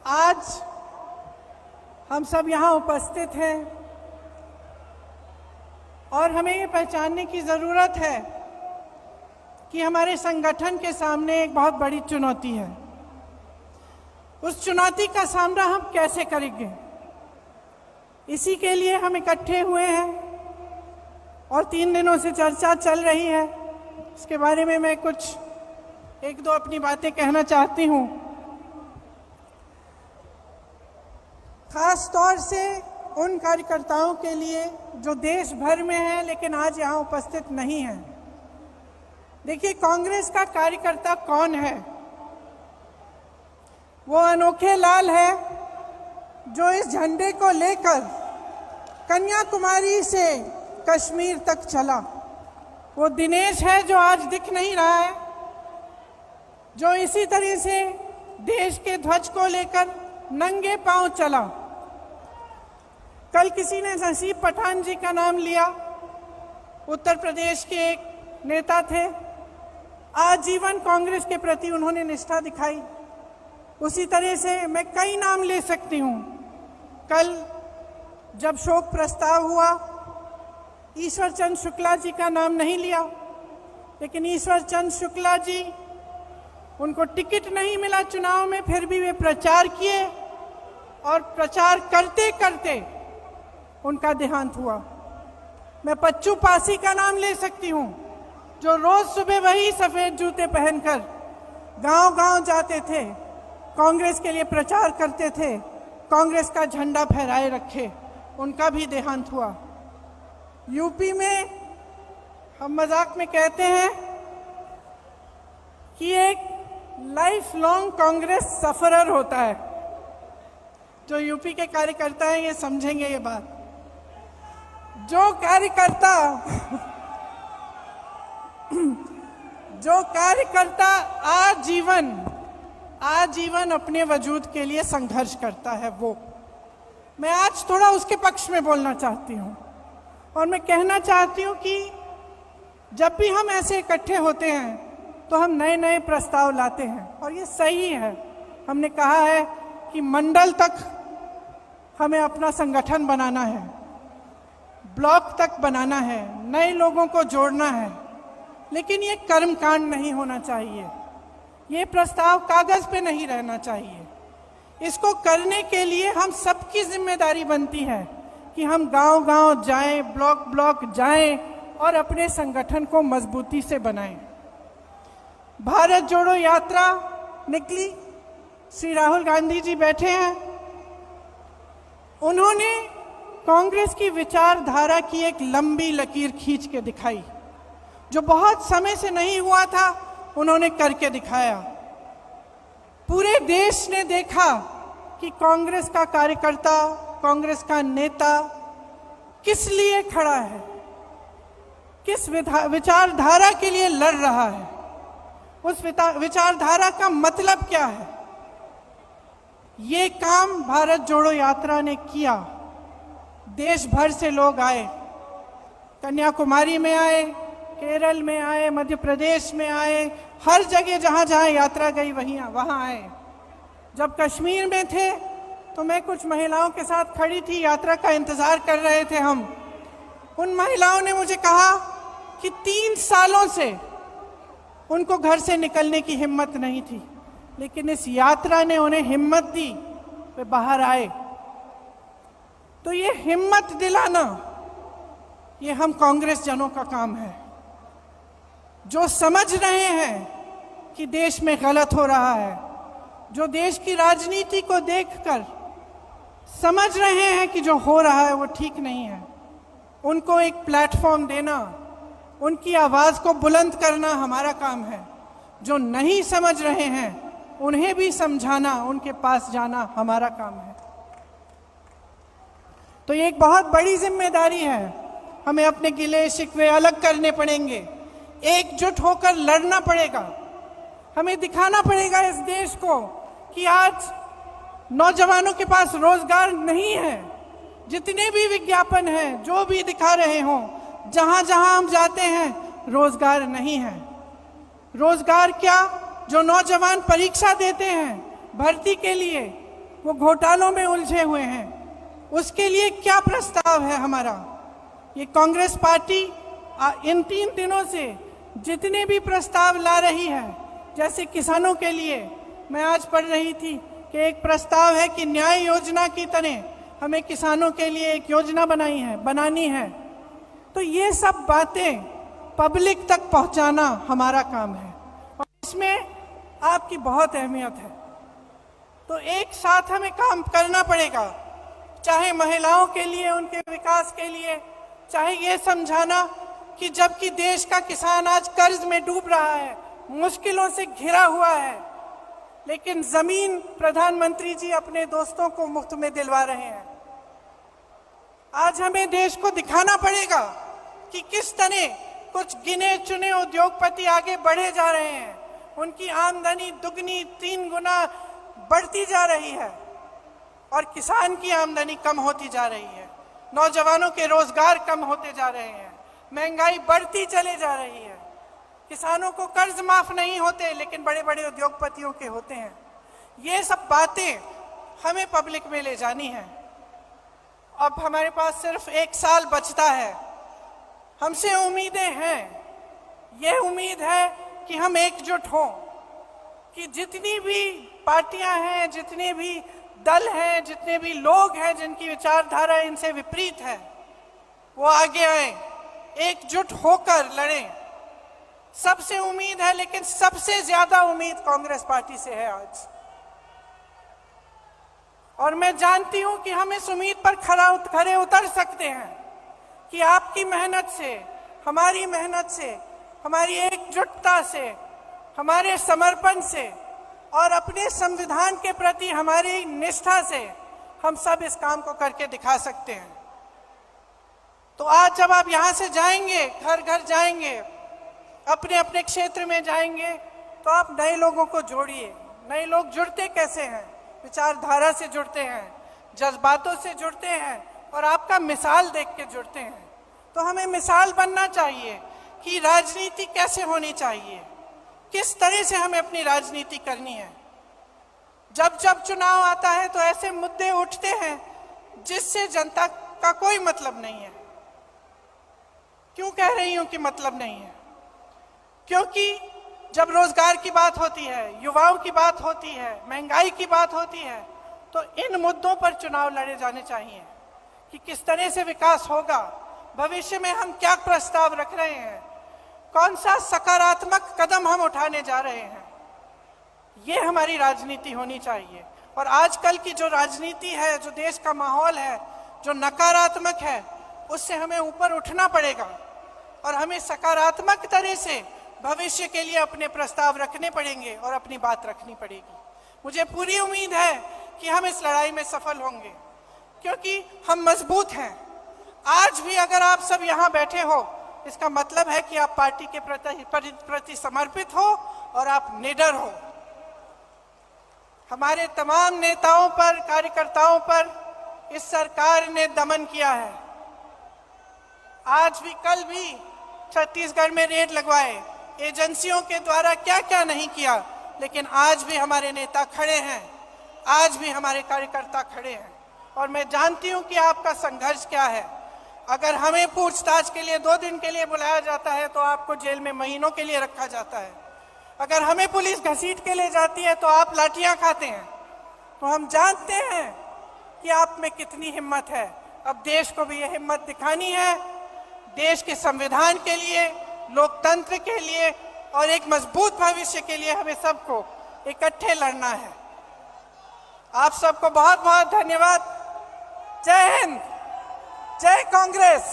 आज हम सब यहाँ उपस्थित हैं और हमें ये पहचानने की ज़रूरत है कि हमारे संगठन के सामने एक बहुत बड़ी चुनौती है। उस चुनौती का सामना हम कैसे करेंगे, इसी के लिए हम इकट्ठे हुए हैं और 3 दिनों से चर्चा चल रही है। इसके बारे में मैं कुछ एक दो अपनी बातें कहना चाहती हूँ। खास तौर से उन कार्यकर्ताओं के लिए जो देश भर में हैं लेकिन आज यहाँ उपस्थित नहीं हैं। देखिए, कांग्रेस का कार्यकर्ता कौन है? वो अनोखे लाल है जो इस झंडे को लेकर कन्याकुमारी से कश्मीर तक चला। वो दिनेश है जो आज दिख नहीं रहा है, जो इसी तरह से देश के ध्वज को लेकर नंगे पांव चला। कल किसी ने नसीब पठान जी का नाम लिया, उत्तर प्रदेश के एक नेता थे। आजीवन कांग्रेस के प्रति उन्होंने निष्ठा दिखाई। उसी तरह से मैं कई नाम ले सकती हूँ। कल जब शोक प्रस्ताव हुआ, ईश्वर चंद शुक्ला जी का नाम नहीं लिया, लेकिन ईश्वर चंद शुक्ला जी, उनको टिकट नहीं मिला चुनाव में, फिर भी वे प्रचार किए और प्रचार करते करते उनका देहांत हुआ। मैं पच्चू पासी का नाम ले सकती हूँ, जो रोज सुबह वही सफेद जूते पहनकर गांव-गांव जाते थे, कांग्रेस के लिए प्रचार करते थे, कांग्रेस का झंडा फहराए रखे। उनका भी देहांत हुआ। यूपी में हम मजाक में कहते हैं कि एक लाइफ लॉन्ग कांग्रेस सफरर होता है। जो यूपी के कार्यकर्ता हैं ये समझेंगे ये बात। जो कार्यकर्ता आजीवन अपने वजूद के लिए संघर्ष करता है, वो मैं आज थोड़ा उसके पक्ष में बोलना चाहती हूँ। और मैं कहना चाहती हूँ कि जब भी हम ऐसे इकट्ठे होते हैं तो हम नए नए प्रस्ताव लाते हैं और ये सही है। हमने कहा है कि मंडल तक हमें अपना संगठन बनाना है, ब्लॉक तक बनाना है, नए लोगों को जोड़ना है, लेकिन ये कर्मकांड नहीं होना चाहिए। ये प्रस्ताव कागज पे नहीं रहना चाहिए। इसको करने के लिए हम सबकी जिम्मेदारी बनती है कि हम गांव-गांव जाएं, ब्लॉक जाएं और अपने संगठन को मजबूती से बनाएं। भारत जोड़ो यात्रा निकली, श्री राहुल गांधी जी बैठे हैं। उन्होंने कांग्रेस की विचारधारा की एक लंबी लकीर खींच के दिखाई। जो बहुत समय से नहीं हुआ था, उन्होंने करके दिखाया। पूरे देश ने देखा कि कांग्रेस का कार्यकर्ता, कांग्रेस का नेता किस लिए खड़ा है, किस विचारधारा के लिए लड़ रहा है, उस विचारधारा का मतलब क्या है। ये काम भारत जोड़ो यात्रा ने किया। देश भर से लोग आए, कन्याकुमारी में आए, केरल में आए, मध्य प्रदेश में आए, हर जगह जहाँ जहाँ यात्रा गई वहाँ आए। जब कश्मीर में थे तो मैं कुछ महिलाओं के साथ खड़ी थी, यात्रा का इंतजार कर रहे थे हम। उन महिलाओं ने मुझे कहा कि 3 सालों से उनको घर से निकलने की हिम्मत नहीं थी, लेकिन इस यात्रा ने उन्हें हिम्मत दी, वे बाहर आए। तो ये हिम्मत दिलाना, ये हम कांग्रेस जनों का काम है, जो समझ रहे हैं कि देश में गलत हो रहा है, जो देश की राजनीति को देखकर समझ रहे हैं कि जो हो रहा है वो ठीक नहीं है। उनको एक प्लेटफॉर्म देना, उनकी आवाज़ को बुलंद करना हमारा काम है। जो नहीं समझ रहे हैं उन्हें भी समझाना, उनके पास जाना हमारा काम है। तो ये एक बहुत बड़ी जिम्मेदारी है। हमें अपने गिले शिकवे अलग करने पड़ेंगे, एकजुट होकर लड़ना पड़ेगा। हमें दिखाना पड़ेगा इस देश को कि आज नौजवानों के पास रोजगार नहीं है। जितने भी विज्ञापन हैं, जो भी दिखा रहे हों, जहां जहां हम जाते हैं रोजगार नहीं है। रोजगार क्या, जो नौजवान परीक्षा देते हैं भर्ती के लिए, वो घोटालों में उलझे हुए हैं, उसके लिए क्या प्रस्ताव है हमारा। ये कांग्रेस पार्टी इन 3 दिनों से जितने भी प्रस्ताव ला रही है, जैसे किसानों के लिए मैं आज पढ़ रही थी कि एक प्रस्ताव है कि न्याय योजना की तरह हमें किसानों के लिए एक योजना बनानी है। तो ये सब बातें पब्लिक तक पहुंचाना हमारा काम है और इसमें आपकी बहुत अहमियत है। तो एक साथ हमें काम करना पड़ेगा, चाहे महिलाओं के लिए, उनके विकास के लिए, चाहे ये समझाना कि जबकि देश का किसान आज कर्ज में डूब रहा है, मुश्किलों से घिरा हुआ है, लेकिन जमीन प्रधानमंत्री जी अपने दोस्तों को मुफ्त में दिलवा रहे हैं। आज हमें देश को दिखाना पड़ेगा कि किस तरह कुछ गिने चुने उद्योगपति आगे बढ़े जा रहे हैं, उनकी आमदनी दुगनी 3 गुना बढ़ती जा रही है और किसान की आमदनी कम होती जा रही है, नौजवानों के रोजगार कम होते जा रहे हैं, महंगाई बढ़ती चले जा रही है, किसानों को कर्ज माफ नहीं होते लेकिन बड़े बड़े उद्योगपतियों के होते हैं। ये सब बातें हमें पब्लिक में ले जानी है। अब हमारे पास सिर्फ 1 साल बचता है, हमसे उम्मीदें हैं। ये उम्मीद है कि हम एकजुट हों, कि जितनी भी पार्टियां हैं, जितने भी दल हैं, जितने भी लोग हैं जिनकी विचारधारा इनसे विपरीत है, वो आगे आए, एकजुट होकर लड़ें। सबसे उम्मीद है, लेकिन सबसे ज्यादा उम्मीद कांग्रेस पार्टी से है आज। और मैं जानती हूं कि हम इस उम्मीद पर खरे उतर सकते हैं कि आपकी मेहनत से, हमारी मेहनत से, हमारी एकजुटता से, हमारे समर्पण से और अपने संविधान के प्रति हमारी निष्ठा से हम सब इस काम को करके दिखा सकते हैं। तो आज जब आप यहां से जाएंगे, घर घर जाएंगे, अपने अपने क्षेत्र में जाएंगे, तो आप नए लोगों को जोड़िए। नए लोग जुड़ते कैसे हैं? विचारधारा से जुड़ते हैं, जज्बातों से जुड़ते हैं और आपका मिसाल देख के जुड़ते हैं। तो हमें मिसाल बनना चाहिए कि राजनीति कैसे होनी चाहिए, किस तरह से हमें अपनी राजनीति करनी है। जब जब चुनाव आता है तो ऐसे मुद्दे उठते हैं जिससे जनता का कोई मतलब नहीं है। क्यों कह रही हूं कि मतलब नहीं है? क्योंकि जब रोजगार की बात होती है, युवाओं की बात होती है, महंगाई की बात होती है, तो इन मुद्दों पर चुनाव लड़े जाने चाहिए कि किस तरह से विकास होगा, भविष्य में हम क्या प्रस्ताव रख रहे हैं, कौन सा सकारात्मक कदम हम उठाने जा रहे हैं। ये हमारी राजनीति होनी चाहिए। और आजकल की जो राजनीति है, जो देश का माहौल है, जो नकारात्मक है, उससे हमें ऊपर उठना पड़ेगा और हमें सकारात्मक तरह से भविष्य के लिए अपने प्रस्ताव रखने पड़ेंगे और अपनी बात रखनी पड़ेगी। मुझे पूरी उम्मीद है कि हम इस लड़ाई में सफल होंगे, क्योंकि हम मजबूत हैं। आज भी अगर आप सब यहाँ बैठे हो, इसका मतलब है कि आप पार्टी के प्रति समर्पित हो और आप निडर हो। हमारे तमाम नेताओं पर, कार्यकर्ताओं पर इस सरकार ने दमन किया है। आज भी, कल भी छत्तीसगढ़ में रेड लगवाए, एजेंसियों के द्वारा क्या क्या नहीं किया, लेकिन आज भी हमारे नेता खड़े हैं, आज भी हमारे कार्यकर्ता खड़े हैं। और मैं जानती हूं कि आपका संघर्ष क्या है। अगर हमें पूछताछ के लिए 2 दिन के लिए बुलाया जाता है तो आपको जेल में महीनों के लिए रखा जाता है। अगर हमें पुलिस घसीट के ले जाती है तो आप लाठियां खाते हैं। तो हम जानते हैं कि आप में कितनी हिम्मत है। अब देश को भी ये हिम्मत दिखानी है, देश के संविधान के लिए, लोकतंत्र के लिए और एक मजबूत भविष्य के लिए हमें सबको इकट्ठे लड़ना है। आप सबको बहुत बहुत धन्यवाद। जय हिंद, जय कांग्रेस।